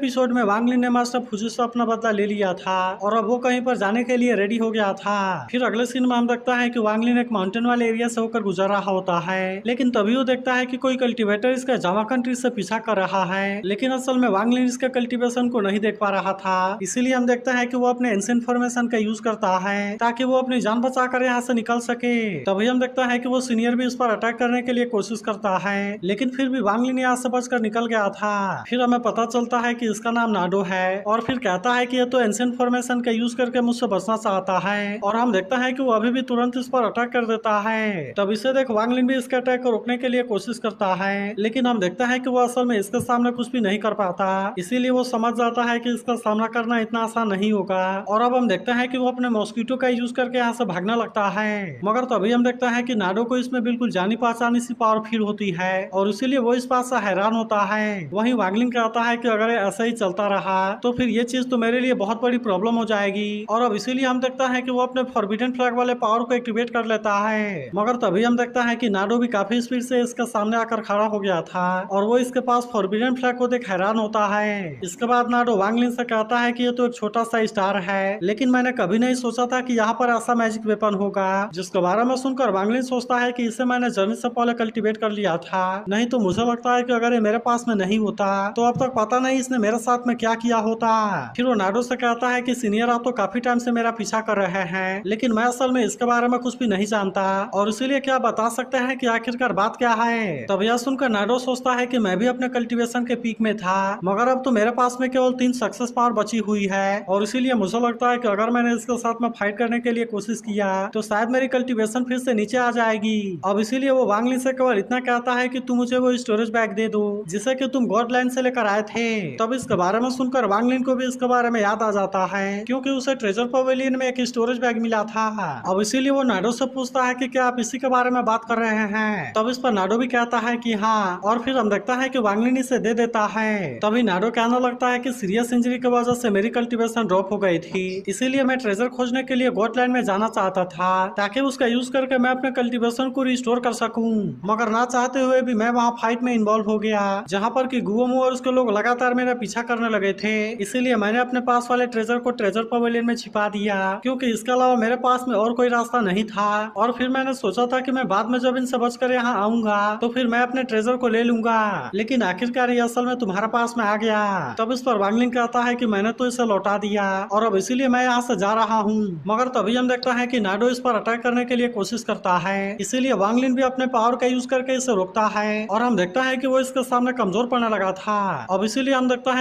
Episode में वांग लिन ने master फुजी से अपना बदला ले लिया था और अब वो कहीं पर जाने के लिए रेडी हो गया था। फिर अगले सीन में हम देखता है कि वांग लिन एक माउंटेन वाले एरिया से होकर गुजर रहा होता है, लेकिन तभी वो देखता है कि कोई कल्टीवेटर इसका जावा कंट्री से पीछा कर रहा है। लेकिन असल में वांग लिन इसके कल्टीवेशन को नहीं देख पा रहा था, इसीलिए हम देखते हैं कि वो अपने एंशिएंट फॉर्मेशन का यूज करता है ताकि वो अपनी जान बचाकर यहाँ से निकल सके। तभी हम देखता है कि वो सीनियर भी इस पर अटैक करने के लिए कोशिश करता है, लेकिन फिर भी वांग लिन यहाँ से बचकर निकल गया था। फिर हमें पता चलता है कि इसका नाम नाडो है और फिर कहता है कि ये तो एंशिएंट फॉर्मेशन का यूज करके मुझसे बचना चाहता है और हम देखता है कि वो अभी भी तुरंत इस पर अटैक कर देता है। तब इसे देख वांग लिन भी इसके अटैक को रोकने के लिए कोशिश करता है, लेकिन हम देखता है कि वो असल में इसके सामने कुछ भी नहीं कर पाता, इसीलिए वो समझ जाता है कि इसका सामना करना इतना आसान नहीं होगा। और अब हम देखते हैं कि वो अपने मॉस्किटो का यूज करके यहाँ से भागने लगता है, मगर तभी हम देखता है कि नाडो को इसमें बिल्कुल जानी पहचानी सी पावर फील होती है और इसीलिए वो इस बात से हैरान होता है। वहीं वांग लिन कहता है कि अगर ऐसा ही चलता रहा तो फिर ये चीज तो मेरे लिए बहुत बड़ी प्रॉब्लम हो जाएगी और अब इसीलिए हम देखता है कि वो अपने फॉरबिडन फ्लैग वाले पावर को एक्टिवेट कर लेता है। मगर तभी हम देखता है कि नाडो भी काफी स्पीड से इसके सामने आकर खड़ा हो गया था और वो इसके पास फॉरबिडन फ्लैग को देख हैरान होता है। इसके बाद नाडो वांग लिन से कहता है कि ये तो एक छोटा सा स्टार है, लेकिन मैंने कभी नहीं सोचा था कि यहाँ पर ऐसा मैजिक वेपन होगा, जिसके बारे में सुनकर वांग लिन सोचता है कि इसे मैंने जर्नी से पहले कल्टीवेट कर लिया था, नहीं तो मुझे लगता है कि अगर ये मेरे पास में नहीं होता तो अब तक पता नहीं इसने मेरे साथ में क्या किया होता। फिर वो नाडो से कहता है कि सीनियर आप तो काफी टाइम से मेरा पीछा कर रहे हैं, लेकिन मैं असल में इसके बारे में कुछ भी नहीं जानता और इसीलिए क्या बता सकते हैं कि आखिरकार बात क्या है। तब यह सुनकर नाडो सोचता है कि मैं भी अपने कल्टीवेशन के पीक में था, मगर अब तो मेरे पास में केवल 3 सक्सेस पावर बची हुई है और इसीलिए मुझे लगता है कि अगर मैंने इसके साथ में फाइट करने के लिए कोशिश किया तो शायद मेरी कल्टीवेशन फिर से नीचे आ जाएगी। अब इसीलिए वो वांग लिन से केवल इतना कहता है कि तुम मुझे वो स्टोरेज बैग दे दो जिसे कि तुम गॉड लैंड से लेकर आए थे। तब इसके बारे में सुनकर वांग लिन को भी इसके बारे में याद आ जाता है, क्योंकि उसे ट्रेजर पवेलियन में एक स्टोरेज बैग मिला था। अब इसीलिए वो नाडो से पूछता है कि क्या आप इसी के बारे में बात कर रहे हैं। तब इस पर नाडो भी कहता है कि हाँ, और फिर हम देखता है कि वांग लिन इसे दे देता है। तभी नाडो कहने लगता है कि सीरियस इंजरी की वजह से मेरी कल्टीवेशन ड्रॉप हो गई थी, इसीलिए मैं ट्रेजर खोजने के लिए गॉडलैंड में जाना चाहता था ताकि उसका यूज करके मैं अपने कल्टीवेशन को रिस्टोर कर सकूं, मगर ना चाहते हुए भी मैं वहाँ फाइट में इन्वॉल्व हो गया जहाँ पर कि गुओमो और उसके लोग लगातार मेरा पीछा करने लगे थे। इसीलिए मैंने अपने पास वाले ट्रेजर को ट्रेजर पवेलियन में छिपा दिया, क्योंकि इसके अलावा मेरे पास में और कोई रास्ता नहीं था। और फिर मैंने सोचा था कि मैं बाद में जब इनसे बचकर यहाँ आऊंगा तो फिर मैं अपने ट्रेजर को ले लूंगा, लेकिन आखिरकार ये असल में तुम्हारे पास में आ गया। तब इस पर वांग लिन कहता है कि मैंने तो इसे लौटा दिया और अब इसीलिए मैं यहाँ से जा रहा हूँ। मगर तभी हम देखता है कि नाडो इस पर अटैक करने के लिए कोशिश करता है, इसीलिए वांग लिन भी अपने पावर का यूज करके इसे रोकता है और हम देखता है कि वो इसके सामने कमजोर पड़ने लगा था। अब इसीलिए हम देखता